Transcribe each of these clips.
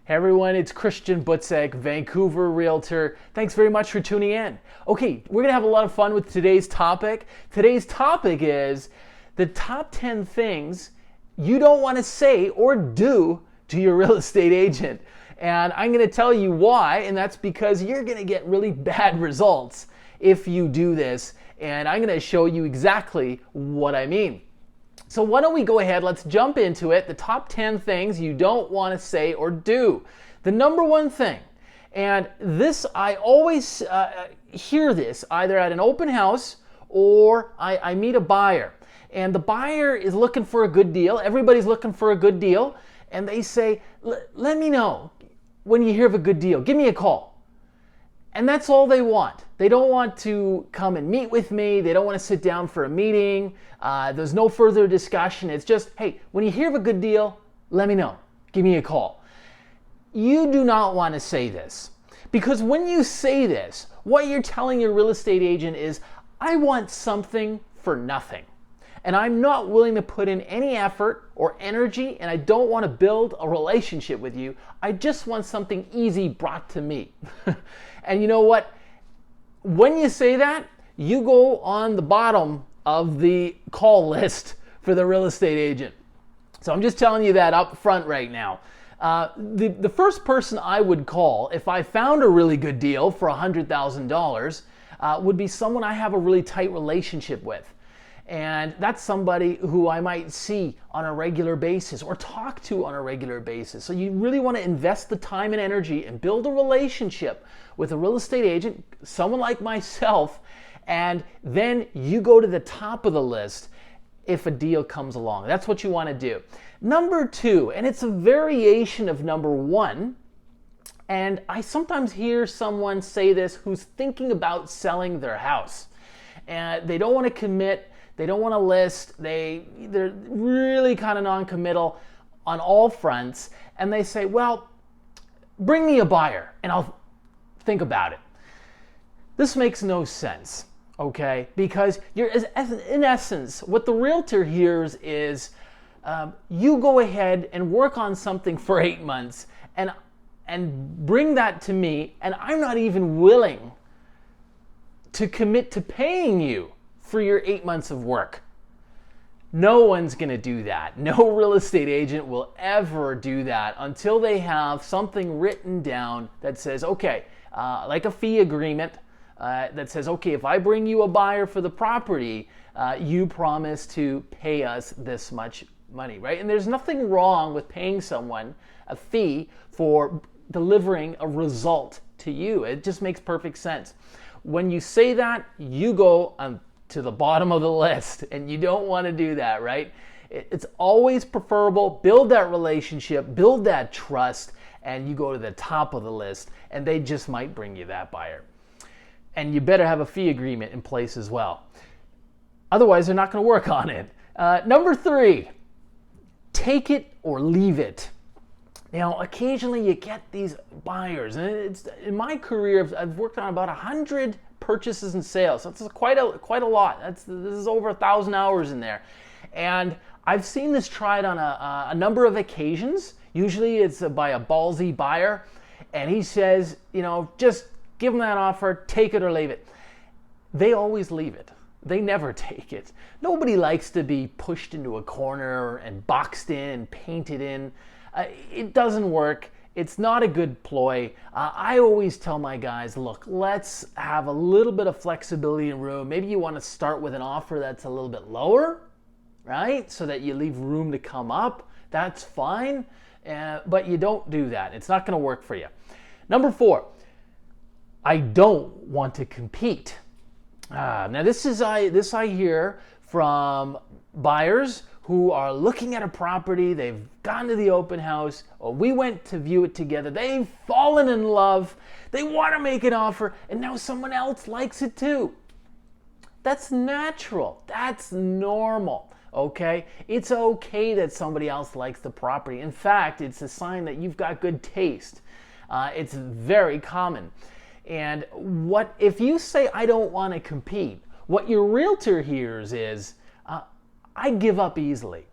Hey everyone, it's Christian Butzek, Vancouver Realtor. Thanks very much for tuning in. Okay, we're gonna have a lot of fun with today's topic. Today's topic is the top 10 things you don't wanna say or do to your real estate agent. And I'm gonna tell you why, and that's because you're gonna get really bad results if you do this. And I'm gonna show you exactly what I mean. So why don't we go ahead, let's jump into it. The top 10 things you don't want to say or do. The number one thing, and this I always hear this either at an open house or I meet a buyer. And the buyer is looking for a good deal. Everybody's looking for a good deal. And they say, let me know when you hear of a good deal. Give me a call. And that's all they want. They don't want to come and meet with me. They don't want to sit down for a meeting. There's no further discussion. It's just, hey, when you hear of a good deal, let me know. Give me a call. You do not want to say this. Because when you say this, what you're telling your real estate agent is, I want something for nothing. And I'm not willing to put in any effort or energy, and I don't want to build a relationship with you. I just want something easy brought to me. And you know what? When you say that, you go on the bottom of the call list for the real estate agent. So I'm just telling you that up front right now. The first person I would call if I found a really good deal for $100,000 would be someone I have a really tight relationship with. And that's somebody who I might see on a regular basis or talk to on a regular basis. So you really want to invest the time and energy and build a relationship with a real estate agent, someone like myself, and then you go to the top of the list if a deal comes along. That's what you want to do. Number two, and it's a variation of number one, and I sometimes hear someone say this who's thinking about selling their house. And they don't want to commit. They don't want to list. They're really kind of non-committal on all fronts. And they say, well, bring me a buyer and I'll think about it. This makes no sense, okay? Because in essence, what the realtor hears is you go ahead and work on something for 8 months and bring that to me, and I'm not even willing to commit to paying you for your 8 months of work. No one's gonna do that. No real estate agent will ever do that until they have something written down that says, okay, like a fee agreement that says, okay, if I bring you a buyer for the property, you promise to pay us this much money, right? And there's nothing wrong with paying someone a fee for delivering a result to you. It just makes perfect sense. When you say that, you go to the bottom of the list, and you don't want to do that, right? It's always preferable. Build that relationship, build that trust, and you go to the top of the list, and they just might bring you that buyer. And you better have a fee agreement in place as well. Otherwise, they're not going to work on it. Number three, take it or leave it. Now, occasionally you get these buyers, and it's in my career, I've worked on about 100 purchases and sales. That's quite a lot. This is over 1,000 hours in there. And I've seen this tried on a number of occasions. Usually it's by a ballsy buyer, and he says, just give them that offer, take it or leave it. They always leave it. They never take it. Nobody likes to be pushed into a corner and boxed in and painted in. It doesn't work. It's not a good ploy. I always tell my guys, look, let's have a little bit of flexibility and room. Maybe you want to start with an offer that's a little bit lower, right? So that you leave room to come up. That's fine. But you don't do that. It's not going to work for you. Number four, I don't want to compete. Now this I hear from buyers who are looking at a property, they've gone to the open house, or we went to view it together, they've fallen in love, they want to make an offer, and now someone else likes it too. That's natural, that's normal, okay? It's okay that somebody else likes the property. In fact, it's a sign that you've got good taste. It's very common. And what if you say, I don't want to compete, what your realtor hears is, I give up easily.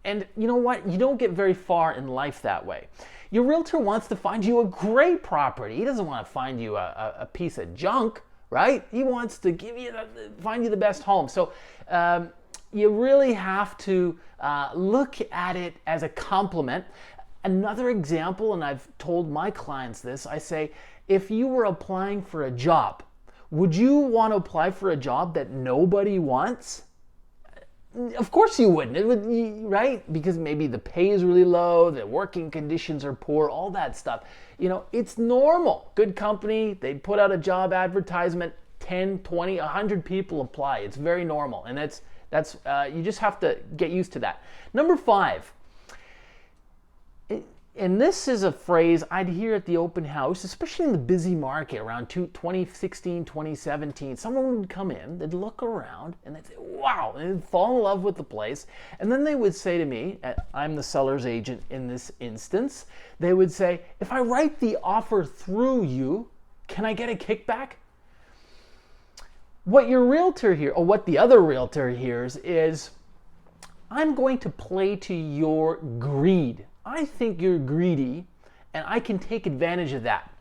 And you know what? You don't get very far in life that way. Your realtor wants to find you a great property. He doesn't want to find you a piece of junk, right? He wants to find you the best home. So you really have to look at it as a compliment. Another example, and I've told my clients this, I say, if you were applying for a job, would you want to apply for a job that nobody wants? Of course you wouldn't, right? Because maybe the pay is really low, the working conditions are poor, all that stuff. It's normal. Good company, they put out a job advertisement, 10, 20, 100 people apply. It's very normal, and that's you just have to get used to that. Number 5. And this is a phrase I'd hear at the open house, especially in the busy market around 2016, 2017. Someone would come in, they'd look around, and they'd say, wow, and they'd fall in love with the place. And then they would say to me, I'm the seller's agent in this instance, they would say, if I write the offer through you, can I get a kickback? What your realtor here, or what the other realtor hears is, I'm going to play to your greed. I think you're greedy, and I can take advantage of that.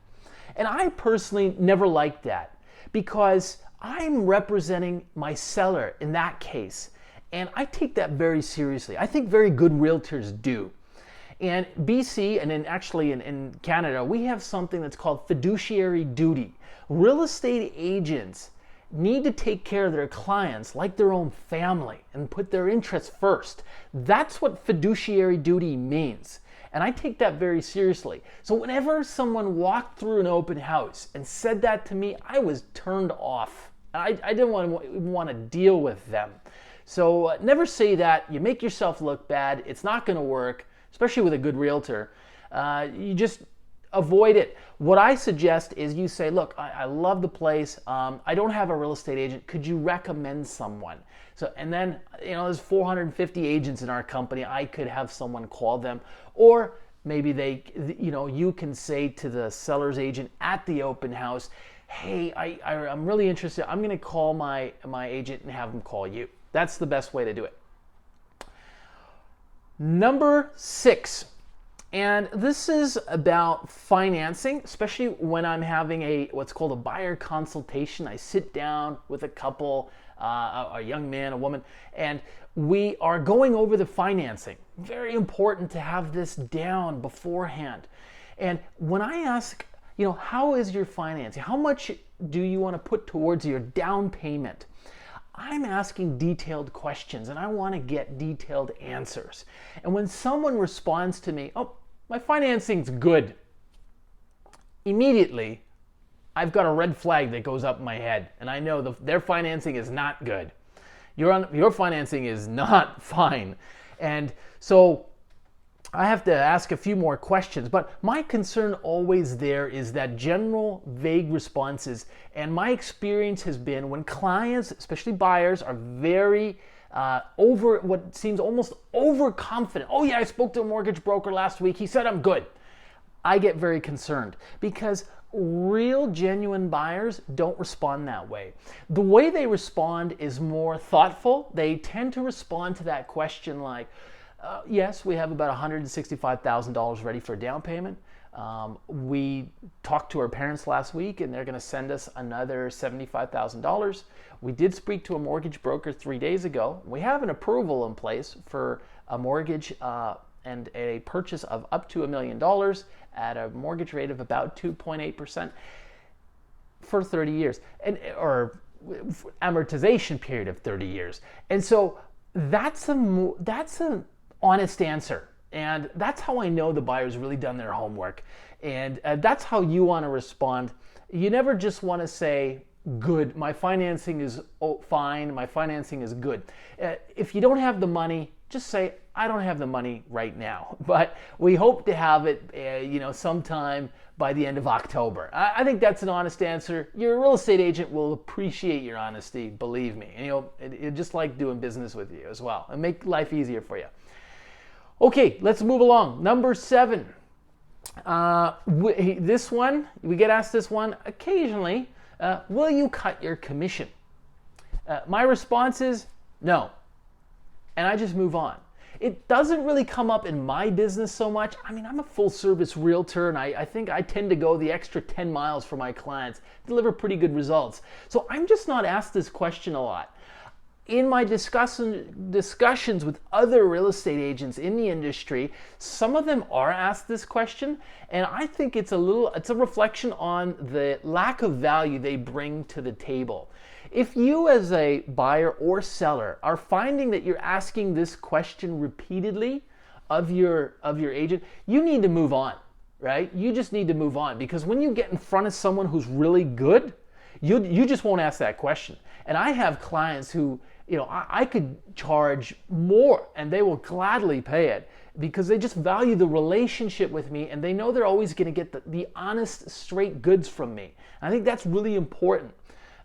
And I personally never liked that, because I'm representing my seller in that case, and I take that very seriously. I think very good realtors do. And BC, and actually in Canada, we have something that's called fiduciary duty. Real estate agents need to take care of their clients like their own family and put their interests first. That's what fiduciary duty means. And I take that very seriously. So whenever someone walked through an open house and said that to me, I was turned off. I didn't want to deal with them. So never say that. You make yourself look bad. It's not going to work, especially with a good realtor. You just avoid it. What I suggest is you say, look, I love the place. I don't have a real estate agent. Could you recommend someone? So, and then, there's 450 agents in our company. I could have someone call them, or maybe you can say to the seller's agent at the open house, hey, I'm really interested. I'm going to call my agent and have them call you. That's the best way to do it. Number 6. And this is about financing, especially when I'm having what's called a buyer consultation. I sit down with a couple, a young man, a woman, and we are going over the financing. Very important to have this down beforehand. And when I ask, how is your financing? How much do you want to put towards your down payment? I'm asking detailed questions, and I want to get detailed answers. And when someone responds to me, oh, my financing's good, immediately I've got a red flag that goes up in my head, and I know their financing is not good. Your financing is not fine. And so I have to ask a few more questions, but my concern always there is that general vague responses. And my experience has been when clients, especially buyers, are very over what seems almost overconfident. Oh yeah, I spoke to a mortgage broker last week. He said I'm good. I get very concerned because real genuine buyers don't respond that way. The way they respond is more thoughtful. They tend to respond to that question like, yes, we have about $165,000 ready for a down payment. We talked to our parents last week and they're going to send us another $75,000. We did speak to a mortgage broker 3 days ago. We have an approval in place for a mortgage and a purchase of up to $1 million at a mortgage rate of about 2.8% for 30 years, or amortization period of 30 years. And so that's an honest answer. And that's how I know the buyer's really done their homework. And that's how you want to respond. You never just want to say, good, my financing is fine, my financing is good. If you don't have the money, just say, I don't have the money right now, but we hope to have it sometime by the end of October. I think that's an honest answer. Your real estate agent will appreciate your honesty, believe me. And it just like doing business with you as well and make life easier for you. Okay, let's move along. Number 7. This one, we get asked this one occasionally. Will you cut your commission? My response is no. And I just move on. It doesn't really come up in my business so much. I mean, I'm a full service realtor, and I think I tend to go the extra 10 miles for my clients, deliver pretty good results. So I'm just not asked this question a lot. In my discussions with other real estate agents in the industry, some of them are asked this question, and I think it's a reflection on the lack of value they bring to the table. If you as a buyer or seller are finding that you're asking this question repeatedly of your agent, you need to move on, right? You just need to move on, because when you get in front of someone who's really good, you just won't ask that question. And I have clients who, I could charge more and they will gladly pay it because they just value the relationship with me and they know they're always going to get the honest, straight goods from me. And I think that's really important.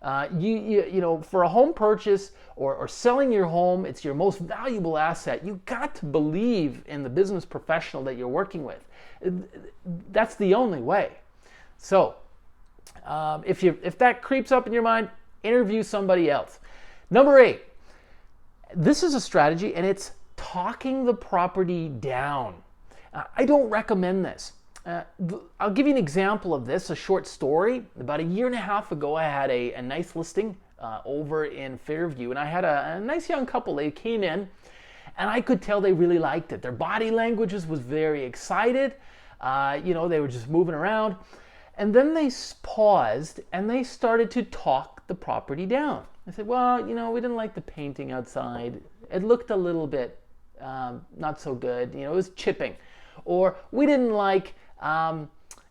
For a home purchase or selling your home, it's your most valuable asset. You got to believe in the business professional that you're working with. That's the only way. So if that creeps up in your mind, interview somebody else. Number 8, this is a strategy, and it's talking the property down. I don't recommend this. I'll give you an example of this, a short story. About a year and a half ago, I had a nice listing over in Fairview, and I had a nice young couple. They came in, and I could tell they really liked it. Their body languages was very excited. They were just moving around. And then they paused, and they started to talk the property down. I said, well, we didn't like the painting outside. It looked a little bit not so good. It was chipping. Or we didn't like, the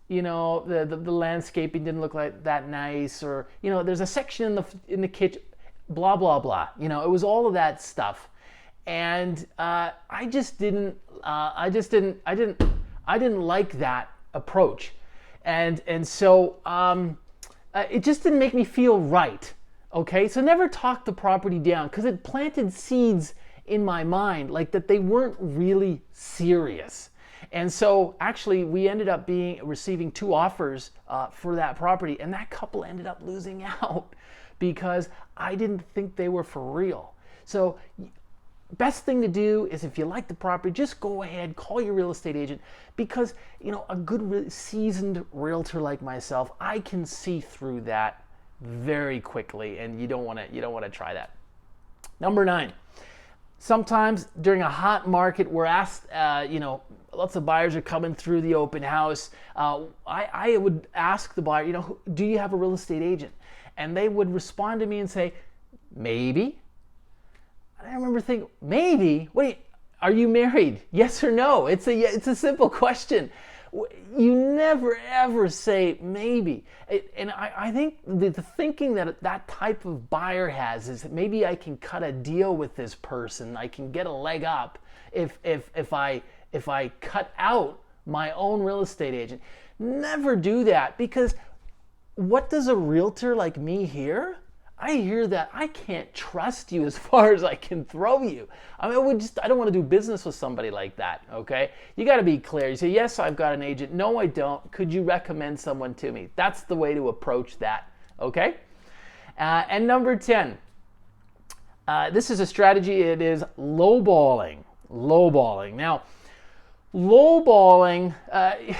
landscaping didn't look like that nice. Or, there's a section in the kitchen, blah, blah, blah. It was all of that stuff. And I didn't like that approach. And so it just didn't make me feel right. Okay, so never talk the property down, because it planted seeds in my mind like that they weren't really serious. And so actually we ended up receiving 2 offers for that property, and that couple ended up losing out because I didn't think they were for real. So best thing to do is, if you like the property, just go ahead, call your real estate agent, because a good seasoned realtor like myself, I can see through that very quickly, and you don't want to try that. Number 9, sometimes during a hot market, we're asked, lots of buyers are coming through the open house. I would ask the buyer, do you have a real estate agent? And they would respond to me and say, maybe. I remember thinking, maybe? Are you married? Yes or no? It's a simple question. You never ever say maybe. And I think the thinking that type of buyer has is that maybe I can cut a deal with this person. I can get a leg up if I cut out my own real estate agent. Never do that, because what does a realtor like me hear? I hear that I can't trust you as far as I can throw you. I don't want to do business with somebody like that, okay? You got to be clear. You say, yes, I've got an agent. No, I don't. Could you recommend someone to me? That's the way to approach that, okay? And number 10, this is a strategy. It is lowballing. Now, lowballing, I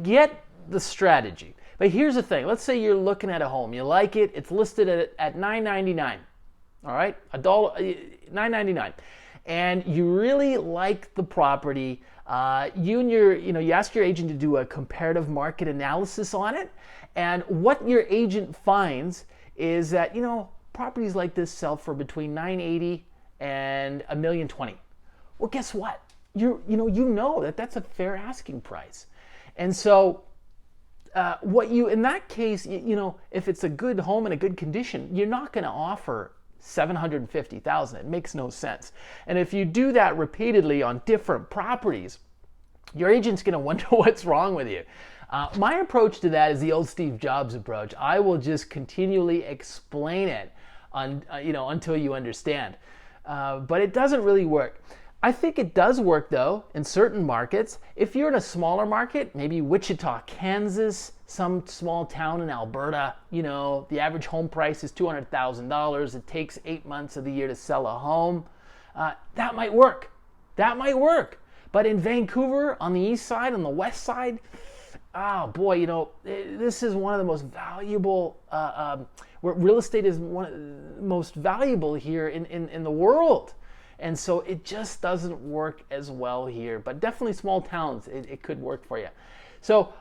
get the strategy. But here's the thing. Let's say you're looking at a home. You like it. It's listed at $999. All right? $999. And you really like the property. You ask your agent to do a comparative market analysis on it. And what your agent finds is that, properties like this sell for between $980,000 and $1,020,000. Well, guess what? You know that's a fair asking price. And so in that case, if it's a good home in a good condition, you're not going to offer $750,000. It makes no sense. And if you do that repeatedly on different properties, your agent's going to wonder what's wrong with you. My approach to that is the old Steve Jobs approach. I will just continually explain it until you understand. But it doesn't really work. I think it does work, though, in certain markets. If you're in a smaller market, maybe Wichita, Kansas, some small town in Alberta, the average home price is $200,000. It takes 8 months of the year to sell a home. that might work. That might work. But in Vancouver, on the east side, on the west side, oh boy, you know, this is one of the most valuable, where real estate is one of the most valuable here in the world. And so it just doesn't work as well here, but definitely small towns, it could work for you. So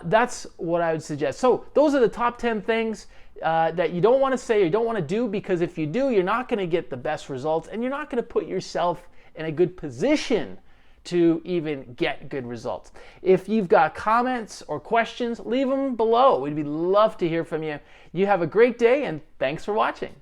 that's what I would suggest. So those are the top 10 things that you don't want to say or you don't want to do, because if you do, you're not going to get the best results and you're not going to put yourself in a good position to even get good results. If you've got comments or questions, leave them below. We'd love to hear from you. You have a great day and thanks for watching.